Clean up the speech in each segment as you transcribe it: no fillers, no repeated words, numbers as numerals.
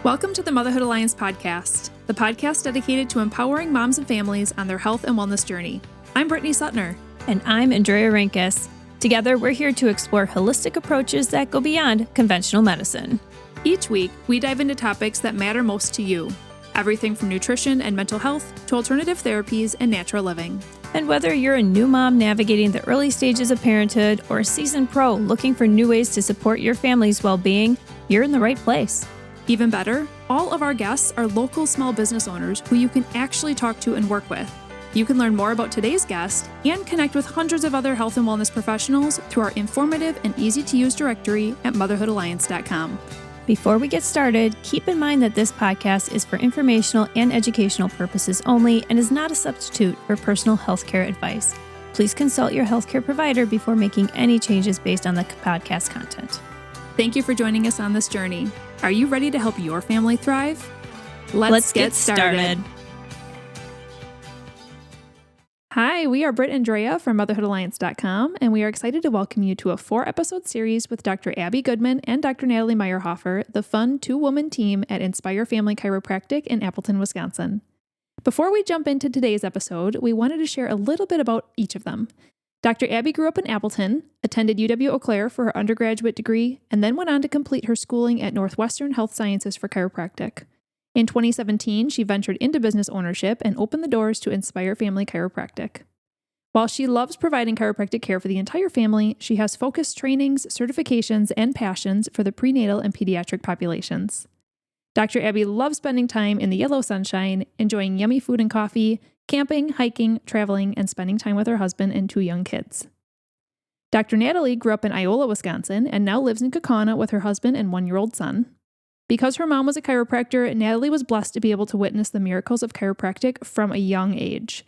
Welcome to the Motherhood Alliance podcast, the podcast dedicated to empowering moms and families on their health and wellness journey. I'm Brittany Suttner. And I'm Andrea Rinkus. Together, we're here to explore holistic approaches that go beyond conventional medicine. Each week, we dive into topics that matter most to you. Everything from nutrition and mental health to alternative therapies and natural living. And whether you're a new mom navigating the early stages of parenthood or a seasoned pro looking for new ways to support your family's well-being, you're in the right place. Even better, all of our guests are local small business owners who you can actually talk to and work with. You can learn more about today's guest and connect with hundreds of other health and wellness professionals through our informative and easy-to-use directory at motherhoodalliance.com. Before we get started, keep in mind that this podcast is for informational and educational purposes only and is not a substitute for personal healthcare advice. Please consult your healthcare provider before making any changes based on the podcast content. Thank you for joining us on this journey. Are you ready to help your family thrive? Let's get started. Hi, we are Britt and Drea from motherhoodalliance.com, and we are excited to welcome you to a 4-episode series with Dr. Abbie Goodman and Dr. Natalie Meyerhofer, the fun 2-woman team at Inspire Family Chiropractic in Appleton, Wisconsin. Before we jump into today's episode, we wanted to share a little bit about each of them. Dr. Abbie grew up in Appleton, attended UW-Eau Claire for her undergraduate degree, and then went on to complete her schooling at Northwestern Health Sciences for chiropractic. In 2017, she ventured into business ownership and opened the doors to Inspire Family Chiropractic. While she loves providing chiropractic care for the entire family, she has focused trainings, certifications, and passions for the prenatal and pediatric populations. Dr. Abbie loves spending time in the yellow sunshine, enjoying yummy food and coffee, camping, hiking, traveling, and spending time with her husband and 2 young kids. Dr. Natalie grew up in Iola, Wisconsin, and now lives in Kaukauna with her husband and 1-year-old son. Because her mom was a chiropractor, Natalie was blessed to be able to witness the miracles of chiropractic from a young age.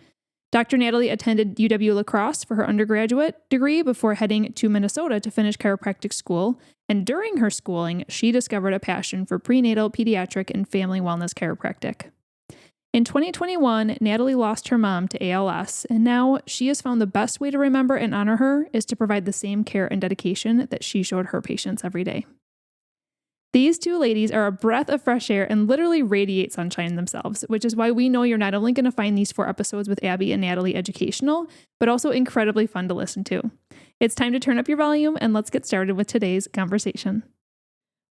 Dr. Natalie attended UW-La Crosse for her undergraduate degree before heading to Minnesota to finish chiropractic school, and during her schooling, she discovered a passion for prenatal, pediatric, and family wellness chiropractic. In 2021, Natalie lost her mom to ALS, and now she has found the best way to remember and honor her is to provide the same care and dedication that she showed her patients every day. These 2 ladies are a breath of fresh air and literally radiate sunshine themselves, which is why we know you're not only going to find these 4 episodes with Abbie and Natalie educational, but also incredibly fun to listen to. It's time to turn up your volume and let's get started with today's conversation.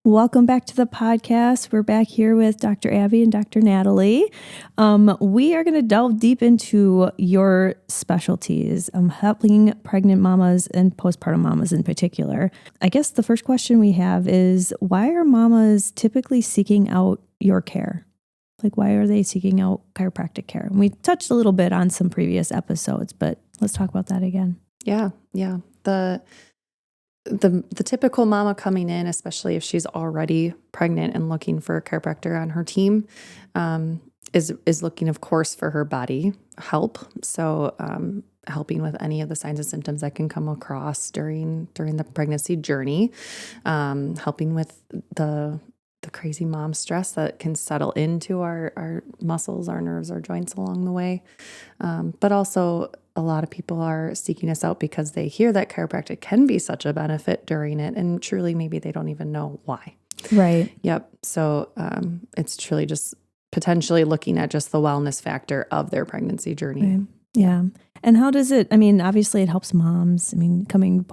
Welcome back to the podcast. We're back here with Dr. Abbie and Dr. Natalie. We are going to delve deep into your specialties, helping pregnant mamas and postpartum mamas in particular. I guess the first question we have is, why are mamas typically seeking out your care? Like, why are they seeking out chiropractic care? And we touched a little bit on some previous episodes, but let's talk about that again. Yeah. The typical mama coming in, especially if she's already pregnant and looking for a chiropractor on her team, is looking, of course, for her body help. So helping with any of the signs and symptoms that can come across during the pregnancy journey, helping with the crazy mom stress that can settle into our muscles, our nerves, our joints along the way. But also a lot of people are seeking us out because they hear that chiropractic can be such a benefit during it. And truly, maybe they don't even know why. Right. Yep. So it's truly just potentially looking at just the wellness factor of their pregnancy journey. Right. Yeah. And how does it, obviously it helps moms. Coming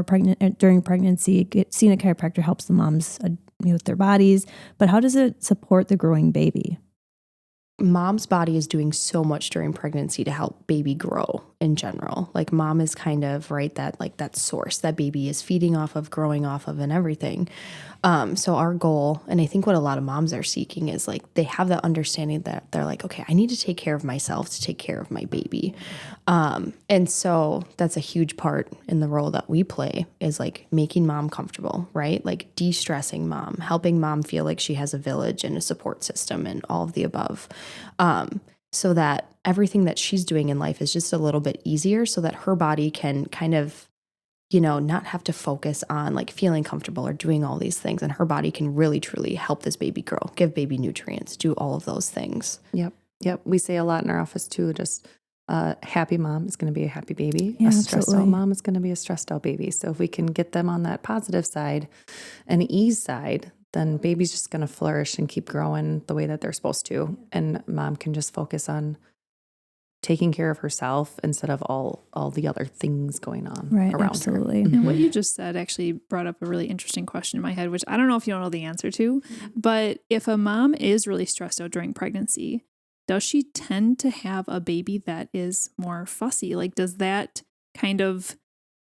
pregnant during pregnancy, seeing a chiropractor helps the moms with their bodies, but how does it support the growing baby? Mom's body is doing so much during pregnancy to help baby grow in general. Like mom is kind of that source that baby is feeding off of, growing off of, and everything. So our goal, and I think what a lot of moms are seeking is like, they have that understanding that they're like, okay, I need to take care of myself to take care of my baby. And so that's a huge part in the role that we play is like making mom comfortable, right? Like de-stressing mom, helping mom feel like she has a village and a support system and all of the above. So that everything that she's doing in life is just a little bit easier so that her body can kind of, not have to focus on like feeling comfortable or doing all these things. And her body can really, truly help this baby grow, give baby nutrients, do all of those things. Yep. We say a lot in our office too, just a happy mom is going to be a happy baby. Yeah, a stressed absolutely. out mom is going to be a stressed out baby. So if we can get them on that positive side and ease side, then baby's just going to flourish and keep growing the way that they're supposed to. And mom can just focus on taking care of herself instead of all the other things going on around absolutely. her. And what you just said actually brought up a really interesting question in my head, which I don't know if you'll know the answer to, but if a mom is really stressed out during pregnancy, does she tend to have a baby that is more fussy? Like, does that kind of,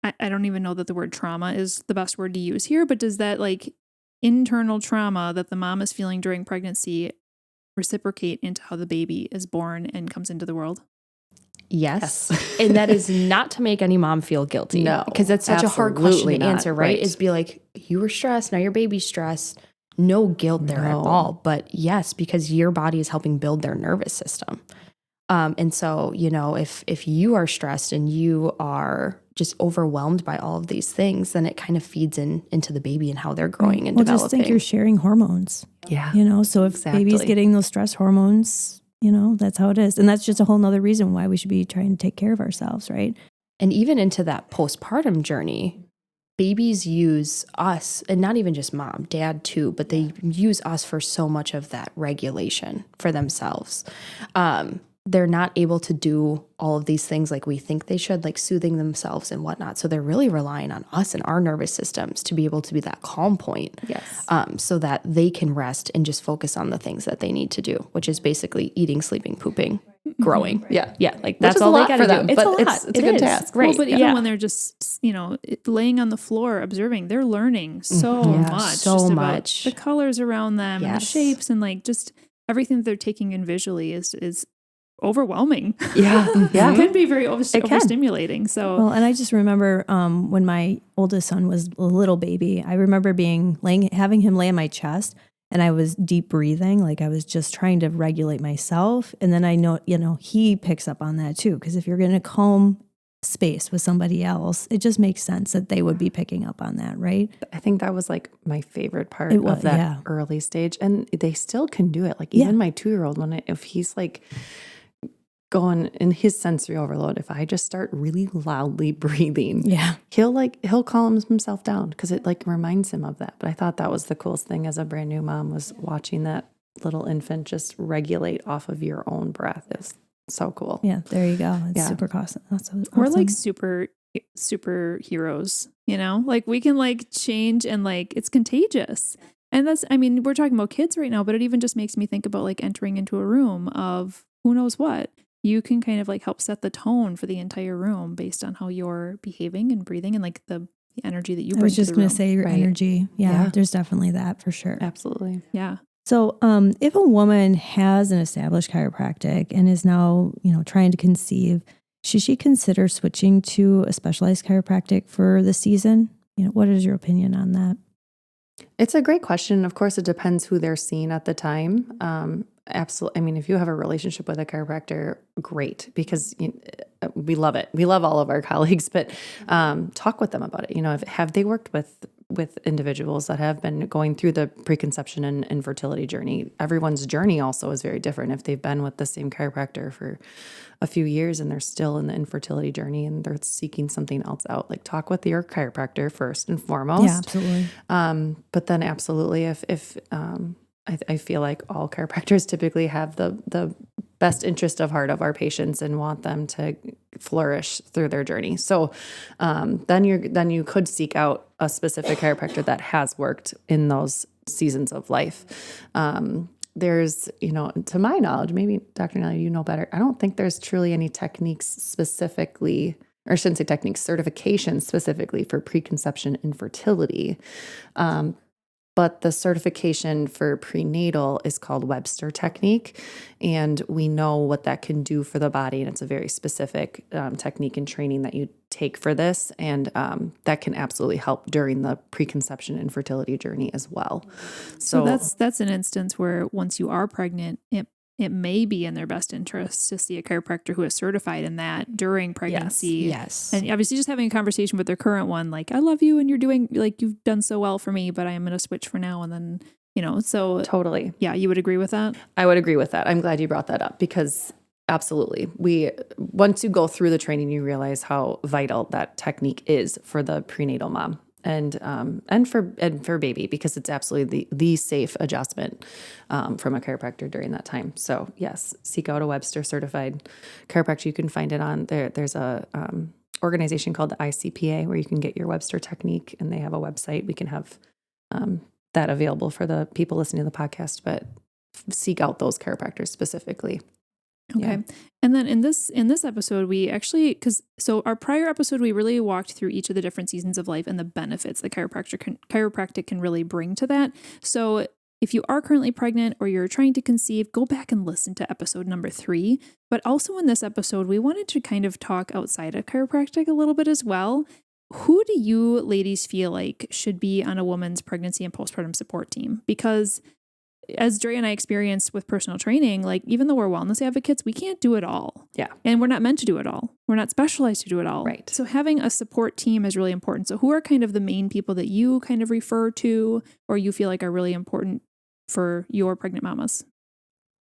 I don't even know that the word trauma is the best word to use here, but does that like internal trauma that the mom is feeling during pregnancy reciprocate into how the baby is born and comes into the world? Yes. And that is not to make any mom feel guilty. No, because that's such a hard question to absolutely not. answer, right? Is be like, you were stressed, now your baby's stressed. No guilt there at all. But yes, because your body is helping build their nervous system. And so, you know, if you are stressed and you are just overwhelmed by all of these things, then it kind of feeds into the baby and how they're growing and developing. Just think you're sharing hormones. Yeah. You know, so if baby's getting those stress hormones, you know, that's how it is. And that's just a whole nother reason why we should be trying to take care of ourselves, right? And even into that postpartum journey, babies use us, and not even just mom, dad too, but they use us for so much of that regulation for themselves. They're not able to do all of these things like we think they should, like soothing themselves and whatnot. So they're really relying on us and our nervous systems to be able to be that calm point. Yes. So that they can rest and just focus on the things that they need to do, which is basically eating, sleeping, pooping, growing. Yeah. Yeah. Like that's all they got to do. It's a good task. Right. Well, but even when they're just, you know, laying on the floor observing, they're learning so much. So just much. about the colors around them and the shapes and like just everything that they're taking in visually is overwhelming. Yeah. It can be very overstimulating. So, well, and I just remember when my oldest son was a little baby, I remember having him lay on my chest, and I was deep breathing, like I was just trying to regulate myself. And then I know, you know, he picks up on that too, because if you're going to calm space with somebody else, it just makes sense that they would be picking up on that, right? I think that was like my favorite part of that early stage, and they still can do it. Like even my 2-year-old, if he's like going in his sensory overload, if I just start really loudly breathing, he'll calm himself down because it like reminds him of that. But I thought that was the coolest thing as a brand new mom, was watching that little infant just regulate off of your own breath. Is so cool. Yeah, there you go. It's super awesome. That's awesome. We're like superheroes, you know, like we can like change and like it's contagious. And that's, I mean, we're talking about kids right now, but it even just makes me think about like entering into a room of who knows what. You can kind of like help set the tone for the entire room based on how you're behaving and breathing and like the energy that you bring to the room. I was just going to say your energy. Yeah, there's definitely that for sure. Absolutely. Yeah. So if a woman has an established chiropractic and is now, you know, trying to conceive, should she consider switching to a specialized chiropractic for the season? You know, what is your opinion on that? It's a great question. Of course, it depends who they're seeing at the time. Absolutely. I mean, if you have a relationship with a chiropractor, great, because we love it. We love all of our colleagues, but talk with them about it. You know, have they worked with individuals that have been going through the preconception and infertility journey? Everyone's journey also is very different. If they've been with the same chiropractor for a few years and they're still in the infertility journey and they're seeking something else out, like talk with your chiropractor first and foremost. Yeah, absolutely. But then absolutely, if I feel like all chiropractors typically have the best interest of heart of our patients and want them to flourish through their journey. So then you could seek out a specific chiropractor that has worked in those seasons of life. There's, you know, to my knowledge, maybe Dr. Natalie, you know better, I don't think there's truly any techniques specifically, or I shouldn't say techniques, certifications specifically for preconception infertility. But the certification for prenatal is called Webster technique, and we know what that can do for the body, and it's a very specific technique and training that you take for this, and that can absolutely help during the preconception infertility journey as well. So that's an instance where once you are pregnant, it may be in their best interest to see a chiropractor who is certified in that during pregnancy. Yes. And obviously just having a conversation with their current one, like, I love you and you're doing, like, you've done so well for me, but I am going to switch for now. And then, you know, so. Totally. Yeah. You would agree with that? I would agree with that. I'm glad you brought that up because absolutely. Once you go through the training, you realize how vital that technique is for the prenatal mom. And for baby, because it's absolutely the safe adjustment from a chiropractor during that time. So yes, seek out a Webster-certified chiropractor. You can find it on there. There's a organization called the ICPA where you can get your Webster technique, and they have a website. We can have that available for the people listening to the podcast, but seek out those chiropractors specifically. Okay. Yeah. And then in this episode, we actually, so our prior episode, we really walked through each of the different seasons of life and the benefits that chiropractic can really bring to that. So if you are currently pregnant or you're trying to conceive, go back and listen to episode number 3. But also in this episode, we wanted to kind of talk outside of chiropractic a little bit as well. Who do you ladies feel like should be on a woman's pregnancy and postpartum support team? Because as Dre and I experienced with personal training, like even though we're wellness advocates, we can't do it all. Yeah. And we're not meant to do it all. We're not specialized to do it all. Right. So having a support team is really important. So who are kind of the main people that you kind of refer to or you feel like are really important for your pregnant mamas?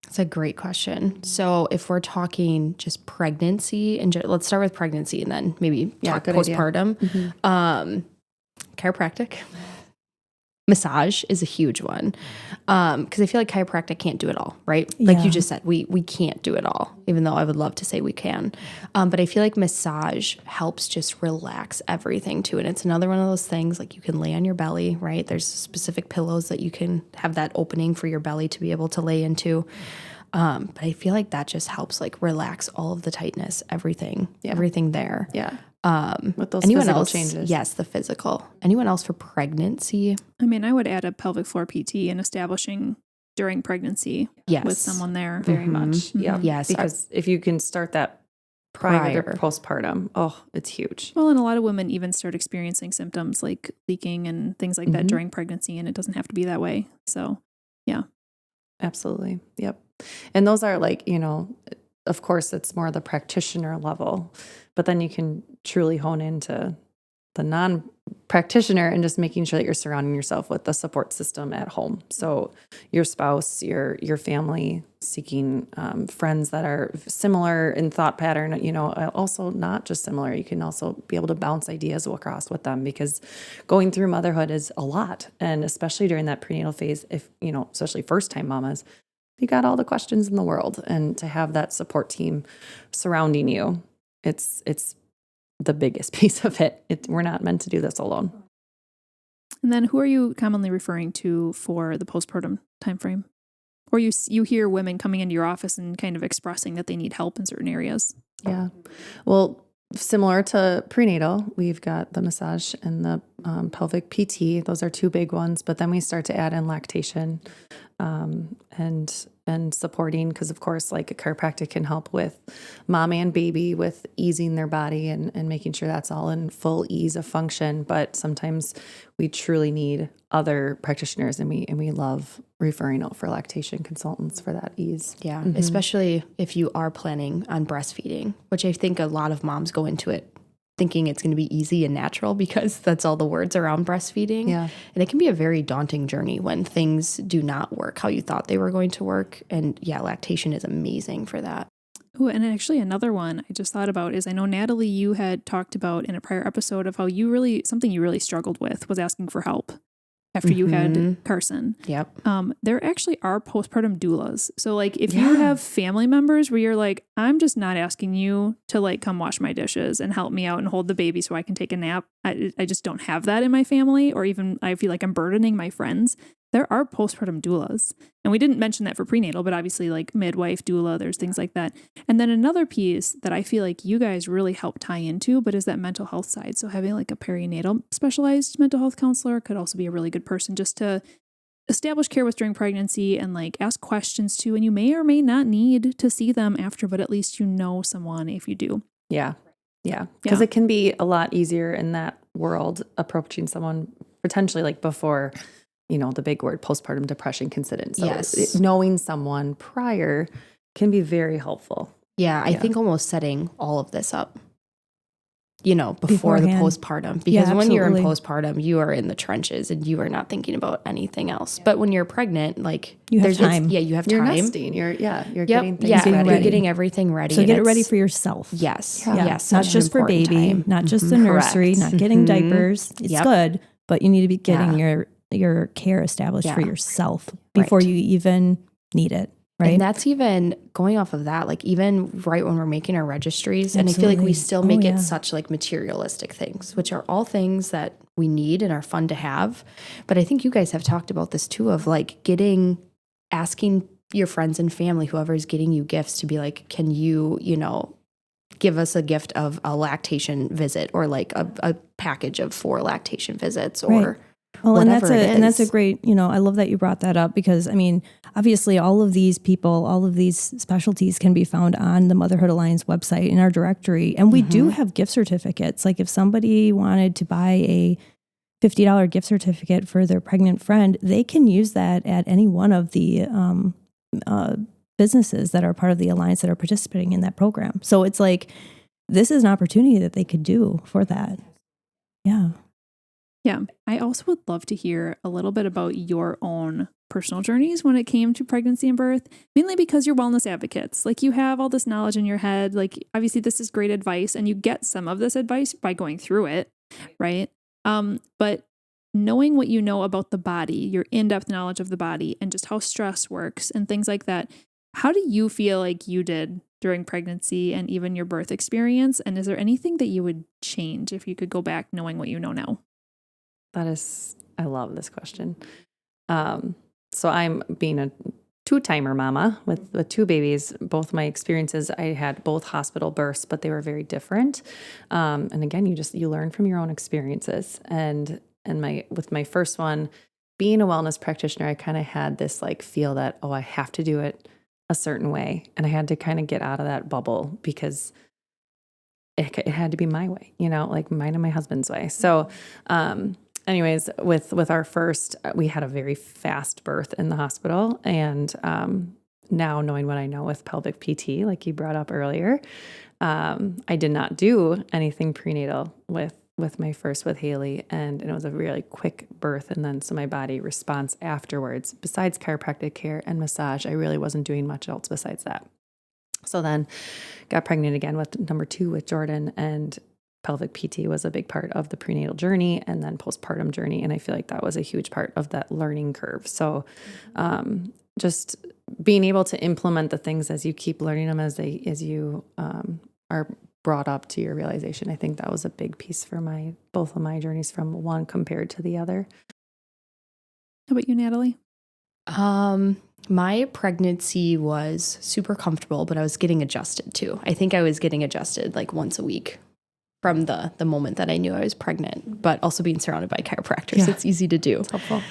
That's a great question. So if we're talking just pregnancy, and let's start with pregnancy and then maybe talk postpartum. Chiropractic. Massage is a huge one because I feel like chiropractic can't do it all, right? Like you just said, we can't do it all, even though I would love to say we can. But I feel like massage helps just relax everything too. And it's another one of those things, like you can lay on your belly, right? There's specific pillows that you can have that opening for your belly to be able to lay into. But I feel like that just helps like relax all of the tightness, everything there. Yeah. With those anyone physical else, changes. Yes, the physical. Anyone else for pregnancy? I mean, I would add a pelvic floor PT and establishing during pregnancy with someone there. Very much. Yeah. Yes. Because if you can start that prior to postpartum, it's huge. Well, and a lot of women even start experiencing symptoms like leaking and things like that during pregnancy, and it doesn't have to be that way. So, yeah. Absolutely. Yep. And those are like, of course, it's more the practitioner level, but then you can truly hone into the non-practitioner and just making sure that you're surrounding yourself with the support system at home. So your spouse, your family, seeking friends that are similar in thought pattern, also not just similar. You can also be able to bounce ideas across with them because going through motherhood is a lot. And especially during that prenatal phase, if, especially first-time mamas, you got all the questions in the world, and to have that support team surrounding you, it's the biggest piece of it. We're not meant to do this alone. And then who are you commonly referring to for the postpartum timeframe? Or you hear women coming into your office and kind of expressing that they need help in certain areas? Yeah. Well, similar to prenatal, we've got the massage and the pelvic PT. Those are 2 big ones. But then we start to add in lactation and supporting, because of course, like a chiropractic can help with mom and baby with easing their body and making sure that's all in full ease of function. But sometimes we truly need other practitioners, and we love referring out for lactation consultants for that ease. Yeah, especially if you are planning on breastfeeding, which I think a lot of moms go into it thinking it's going to be easy and natural because that's all the words around breastfeeding. Yeah. And it can be a very daunting journey when things do not work how you thought they were going to work. And yeah, lactation is amazing for that. Oh, and actually another one I just thought about is I know, Natalie, you had talked about in a prior episode of how something you really struggled with was asking for help after you had Carson. Yep. There actually are postpartum doulas. So like if you have family members where you're like, I'm just not asking you to like come wash my dishes and help me out and hold the baby so I can take a nap. I just don't have that in my family, or even I feel like I'm burdening my friends. There are postpartum doulas. And we didn't mention that for prenatal, but obviously like midwife, doula, there's things like that. And then another piece that I feel like you guys really help tie into, but is that mental health side. So having like a perinatal specialized mental health counselor could also be a really good person just to establish care with during pregnancy and like ask questions to. And you may or may not need to see them after, but at least you know someone if you do. Yeah. Yeah. Because it can be a lot easier in that world approaching someone potentially like before, the big word postpartum depression can sit in. So knowing someone prior can be very helpful. Yeah, I think almost setting all of this up, before the postpartum. Because when you're in postpartum, you are in the trenches and you are not thinking about anything else. But when you're pregnant, like you have time. You have time. You're nesting. You're getting things ready. You're getting everything ready. So get it ready for yourself. Yes. Yeah. Yes. Not just for baby, not just the nursery, not getting diapers. It's good, but you need to be getting your care established for yourself before you even need it. Right. And that's even going off of that, like even right when we're making our registries. And I feel like we still make it such like materialistic things, which are all things that we need and are fun to have. But I think you guys have talked about this too, of like asking your friends and family, whoever is getting you gifts, to be like, can you, give us a gift of a lactation visit, or like a package of 4 lactation visits, or well, and that's a great, I love that you brought that up, because I mean, obviously all of these people, all of these specialties can be found on the Motherhood Alliance website in our directory. And we do have gift certificates. Like if somebody wanted to buy a $50 gift certificate for their pregnant friend, they can use that at any one of the businesses that are part of the Alliance that are participating in that program. So it's like, this is an opportunity that they could do for that. Yeah. Yeah. I also would love to hear a little bit about your own personal journeys when it came to pregnancy and birth, mainly because you're wellness advocates. Like you have all this knowledge in your head. Like obviously this is great advice, and you get some of this advice by going through it. Right. But knowing what you know about the body, your in-depth knowledge of the body and just how stress works and things like that, how do you feel like you did during pregnancy and even your birth experience? And is there anything that you would change if you could go back knowing what you know now? I love this question. So I'm being a 2-timer mama with 2 babies. Both my experiences, I had both hospital births, but they were very different. And again, you learn from your own experiences. And with my first one, being a wellness practitioner, I kind of had this like feel that, I have to do it a certain way. And I had to kind of get out of that bubble, because it had to be my way, like mine and my husband's way. So, anyways, with our first, we had a very fast birth in the hospital. And now knowing what I know with pelvic PT, like you brought up earlier, I did not do anything prenatal with my first with Haley. And it was a really quick birth. And then so my body response afterwards, besides chiropractic care and massage, I really wasn't doing much else besides that. So then got pregnant again with number 2 with Jordan, and pelvic PT was a big part of the prenatal journey and then postpartum journey. And I feel like that was a huge part of that learning curve. So just being able to implement the things as you keep learning them, as you are brought up to your realization. I think that was a big piece for both of my journeys from one compared to the other. How about you, Natalie? My pregnancy was super comfortable, but I was getting adjusted too. I think I was getting adjusted like once a week from the moment that I knew I was pregnant, but also being surrounded by chiropractors. It's easy to do. It's helpful.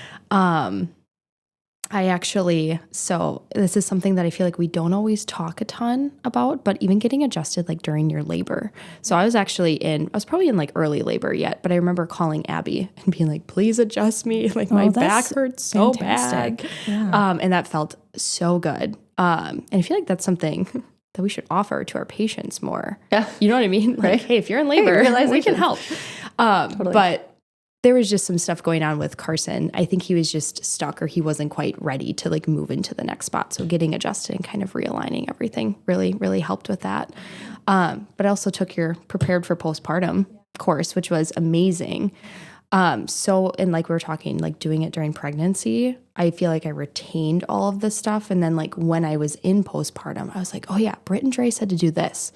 So this is something that I feel like we don't always talk a ton about, but even getting adjusted like during your labor. So I was probably in like early labor yet, but I remember calling Abbie and being like, please adjust me. Like my back hurts so bad. Yeah. And that felt so good. And I feel like that's something that we should offer to our patients more. Yeah. You know what I mean? Like, Right. hey, if you're in labor, we can help. Totally. But there was just some stuff going on with Carson. I think he was just stuck, or he wasn't quite ready to like move into the next spot. So getting adjusted and kind of realigning everything really, really helped with that. But I also took your Prepared for Postpartum course, which was amazing. And like we were talking, like doing it during pregnancy, I feel like I retained all of this stuff. And then like when I was in postpartum, I was like, oh yeah, Britt and Dre said to do this.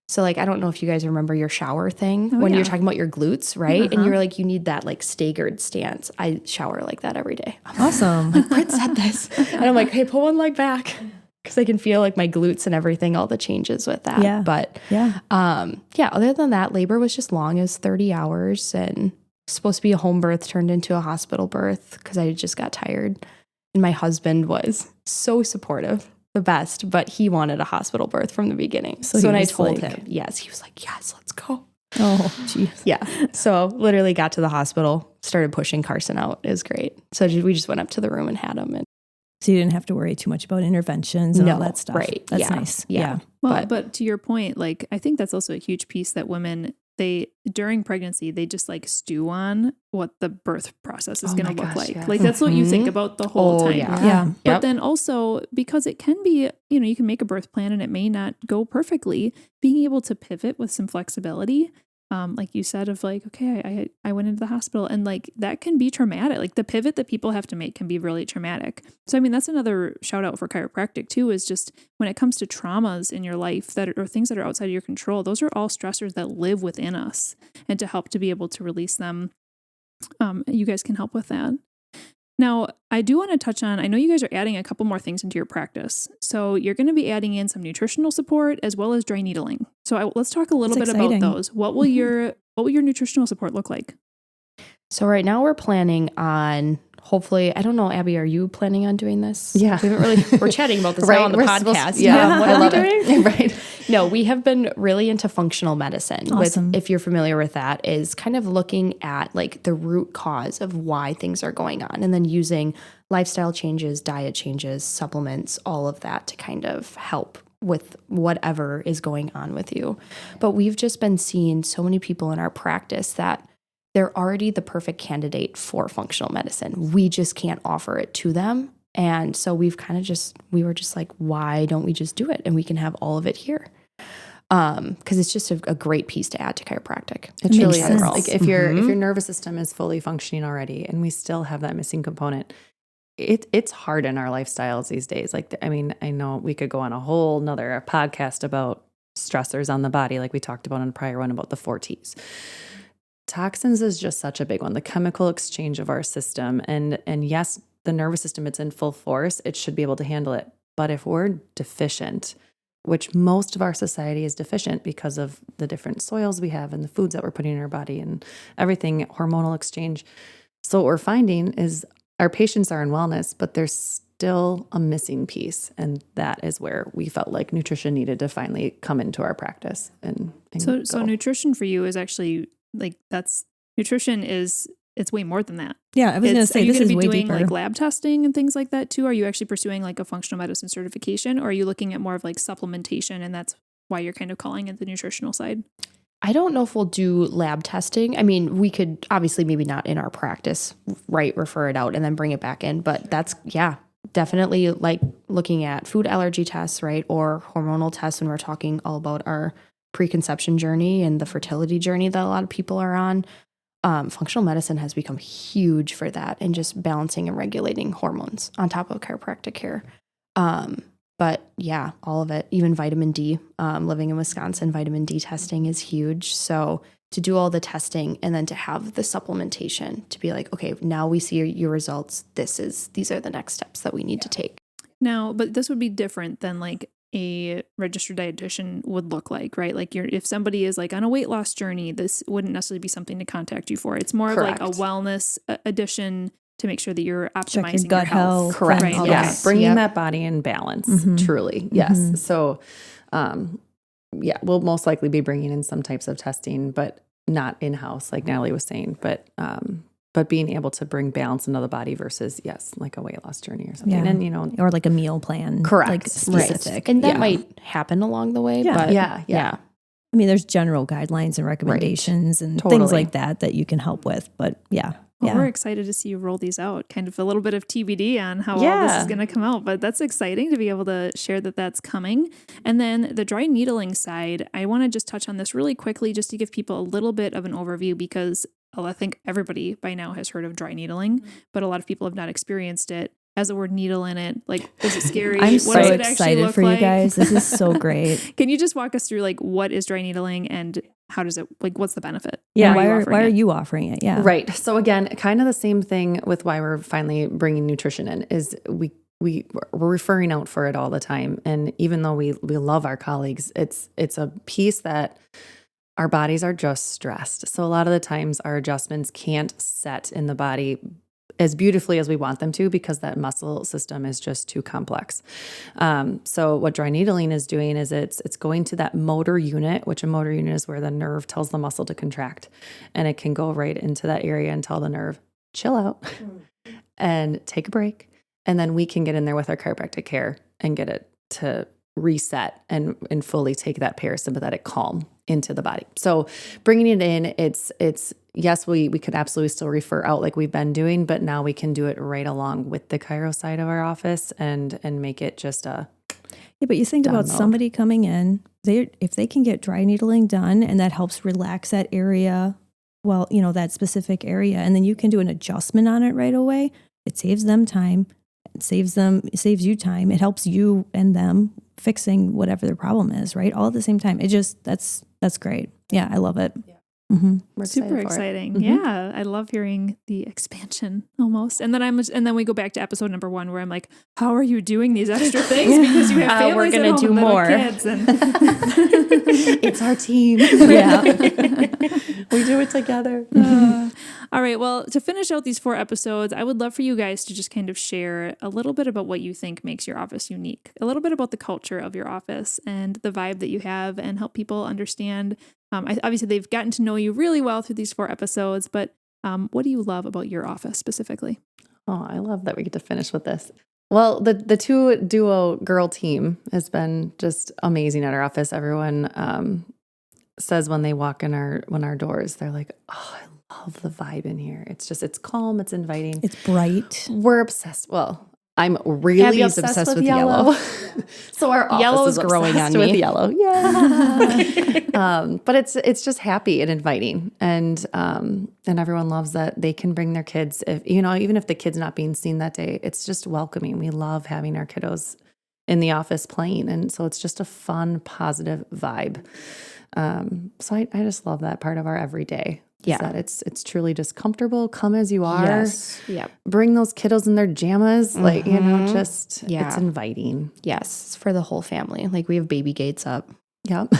So like, I don't know if you guys remember your shower thing when you're talking about your glutes, right? And you were like, you need that like staggered stance. I shower like that every day. Awesome. Like, Britt said this. And I'm like, hey, pull one leg back. Because I can feel like my glutes and everything, all the changes with that. Yeah. But other than that, labor was just long. It was 30 hours and supposed to be a home birth turned into a hospital birth because I just got tired. And my husband was so supportive. The best, but he wanted a hospital birth from the beginning. So when I told him, yes, he was like, yes, let's go. Oh, geez. Yeah. So literally got to the hospital, started pushing Carson out. It was great. So we just went up to the room and had him. And so you didn't have to worry too much about interventions and all that stuff. Right. That's nice. Yeah. Well, but to your point, like, I think that's also a huge piece that women, during pregnancy, they just like stew on what the birth process is going to look like. Yeah. Like that's what you think about the whole time. Yeah. But then also because it can be, you can make a birth plan and it may not go perfectly, being able to pivot with some flexibility like you said, of like, okay, I went into the hospital, and like that can be traumatic. Like the pivot that people have to make can be really traumatic. So, I mean, that's another shout out for chiropractic too, is just when it comes to traumas in your life or things that are outside of your control, those are all stressors that live within us, and to help to be able to release them, you guys can help with that. Now, I do want to touch on, I know you guys are adding a couple more things into your practice. So you're going to be adding in some nutritional support as well as dry needling. So let's talk a little bit about those. What will your nutritional support look like? So right now we're planning on, hopefully, I don't know, Abbie, are you planning on doing this? Yeah. We're chatting about this Right, now on the we're podcast. yeah, What I are we love doing? it. Right. No, we have been really into functional medicine. Awesome. If you're familiar with that, is kind of looking at like the root cause of why things are going on, and then using lifestyle changes, diet changes, supplements, all of that to kind of help with whatever is going on with you. But we've just been seeing so many people in our practice that they're already the perfect candidate for functional medicine. We just can't offer it to them. And so we were just like, why don't we just do it? And we can have all of it here. Because it's just a great piece to add to chiropractic. It truly sense. is. Like if your nervous system is fully functioning already, and we still have that missing component, it's hard in our lifestyles these days. Like, I mean, I know we could go on a whole nother podcast about stressors on the body, like we talked about in a prior one about the 4 T's. Toxins is just such a big one. The chemical exchange of our system, and yes, the nervous system, it's in full force. It should be able to handle it. But if we're deficient, which most of our society is deficient because of the different soils we have and the foods that we're putting in our body and everything, hormonal exchange. So what we're finding is our patients are in wellness, but there's still a missing piece. And that is where we felt like nutrition needed to finally come into our practice. So nutrition for you is actually nutrition it's way more than that. Yeah, I was going to say, this is way doing deeper. like lab testing and things like that too? Are you actually pursuing like a functional medicine certification, or are you looking at more of like supplementation, and that's why you're kind of calling it the nutritional side? I don't know if we'll do lab testing. I mean, we could obviously maybe not in our practice, right? Refer it out and then bring it back in. But that's, definitely like looking at food allergy tests, right? Or hormonal tests when we're talking all about our preconception journey and the fertility journey that a lot of people are on. Functional medicine has become huge for that, and just balancing and regulating hormones on top of chiropractic care. But yeah, all of it, even vitamin D, living in Wisconsin, vitamin D testing is huge. So to do all the testing and then to have the supplementation to be like, okay, now we see your results. These are the next steps that we need to take. Now, but this would be different than like a registered dietitian would look like, right? Like if somebody is like on a weight loss journey, this wouldn't necessarily be something to contact you for. It's more Correct. of like a wellness addition to make sure that you're optimizing gut your health. Correct. Right? Yes. Bringing that body in balance. Truly. Yes. So, we'll most likely be bringing in some types of testing, but not in-house, like Natalie was saying, but being able to bring balance into the body versus, like a weight loss journey or something. Yeah. And, or like a meal plan. Correct. Like specific. And that might happen along the way. Yeah. But Yeah. I mean, there's general guidelines and recommendations and Totally. things like that you can help with. But Well, we're excited to see you roll these out. Kind of a little bit of TBD on how all this is going to come out, but that's exciting to be able to share that that's coming. And then the dry needling side, I want to just touch on this really quickly just to give people a little bit of an overview, because I think everybody by now has heard of dry needling, but a lot of people have not experienced it. Has the word needle in it? Like, is it scary? I'm What so does it actually excited look for like? you guys. This is so great. Can you just walk us through like what is dry needling and how does it, like, what's the benefit? Yeah. Why Why are you offering it? Yeah. Right. So again, kind of the same thing with why we're finally bringing nutrition in is we're referring out for it all the time. And even though we love our colleagues, it's a piece that our bodies are just stressed. So a lot of the times our adjustments can't set in the body as beautifully as we want them to, because that muscle system is just too complex. So what dry needling is doing is it's going to that motor unit, which a motor unit is where the nerve tells the muscle to contract, and it can go right into that area and tell the nerve, chill out and take a break. And then we can get in there with our chiropractic care and get it to reset and fully take that parasympathetic calm into the body. So bringing it in, it's yes, we could absolutely still refer out like we've been doing, but now we can do it right along with the chiro side of our office and make it just Yeah, but you think about somebody coming in, if they can get dry needling done and that helps relax that area, well, that specific area, and then you can do an adjustment on it right away, it saves them time, it saves you time, it helps you and them fixing whatever their problem is, right? All at the same time. That's great. Yeah, I love it. Yeah. Mm-hmm. We're super exciting. Mm-hmm. Yeah, I love hearing the expansion almost. And then we go back to episode number 1 where I'm like, how are you doing these extra things? Because you have families we're gonna do more. Kids and it's our team. Yeah, we do it together. All right. Well, to finish out these 4 episodes, I would love for you guys to just kind of share a little bit about what you think makes your office unique, a little bit about the culture of your office and the vibe that you have, and help people understand. Obviously, they've gotten to know you really well through these 4 episodes, but what do you love about your office specifically? Oh, I love that we get to finish with this. Well, the 2 duo girl team has been just amazing at our office. Everyone says when they walk in our doors, they're like, oh, I love the vibe in here. It's calm, it's inviting. It's bright. We're obsessed. Well, I'm really obsessed with yellow. So our office yellow is growing on with me. Yellow. Yeah. But it's just happy and inviting. And everyone loves that they can bring their kids. If, even if the kid's not being seen that day, it's just welcoming. We love having our kiddos in the office playing. And so it's just a fun, positive vibe. So I just love that part of our everyday. Yeah. That it's truly just comfortable. Come as you are. Yes. Yeah. Bring those kiddos in their jammas. Like, it's inviting. Yes. It's for the whole family. Like we have baby gates up. Yep.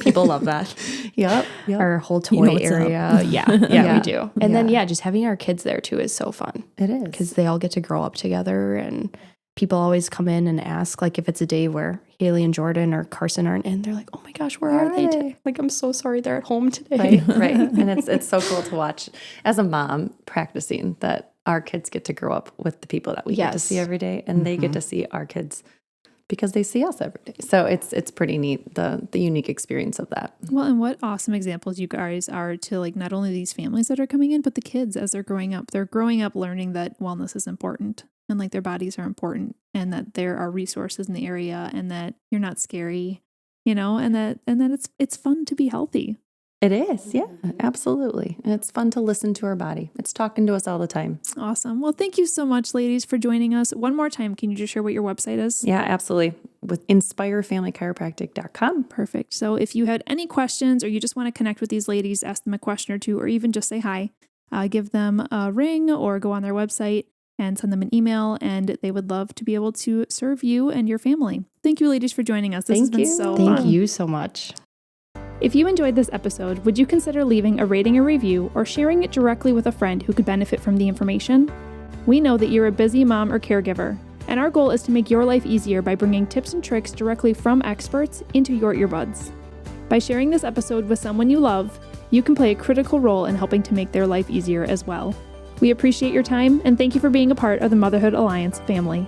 People love that. Yep. Our whole toy area. Yeah, we do. And then, just having our kids there too is so fun. It is. Because they all get to grow up together, and people always come in and ask, like, if it's a day where Haley and Jordan or Carson aren't in, they're like, oh my gosh, where are they today? Like, I'm so sorry they're at home today. Right. And it's so cool to watch as a mom practicing that our kids get to grow up with the people that we get to see every day, and they get to see our kids because they see us every day. So it's pretty neat, the unique experience of that. Well, and what awesome examples you guys are to, like, not only these families that are coming in, but the kids as they're growing up. They're growing up learning that wellness is important, and like their bodies are important, and that there are resources in the area, and that you're not scary, and that it's fun to be healthy. It is. Yeah, absolutely. And it's fun to listen to our body. It's talking to us all the time. Awesome. Well, thank you so much, ladies, for joining us. One more time, can you just share what your website is? Yeah, absolutely. With InspireFamilyChiropractic.com. Perfect. So if you had any questions, or you just want to connect with these ladies, ask them a question or two, or even just say hi, give them a ring or go on their website and send them an email, and they would love to be able to serve you and your family. Thank you, ladies, for joining us. This has been so fun. Thank you so much. If you enjoyed this episode, would you consider leaving a rating or review, or sharing it directly with a friend who could benefit from the information? We know that you're a busy mom or caregiver, and our goal is to make your life easier by bringing tips and tricks directly from experts into your earbuds. By sharing this episode with someone you love, you can play a critical role in helping to make their life easier as well. We appreciate your time, and thank you for being a part of the Motherhood Alliance family.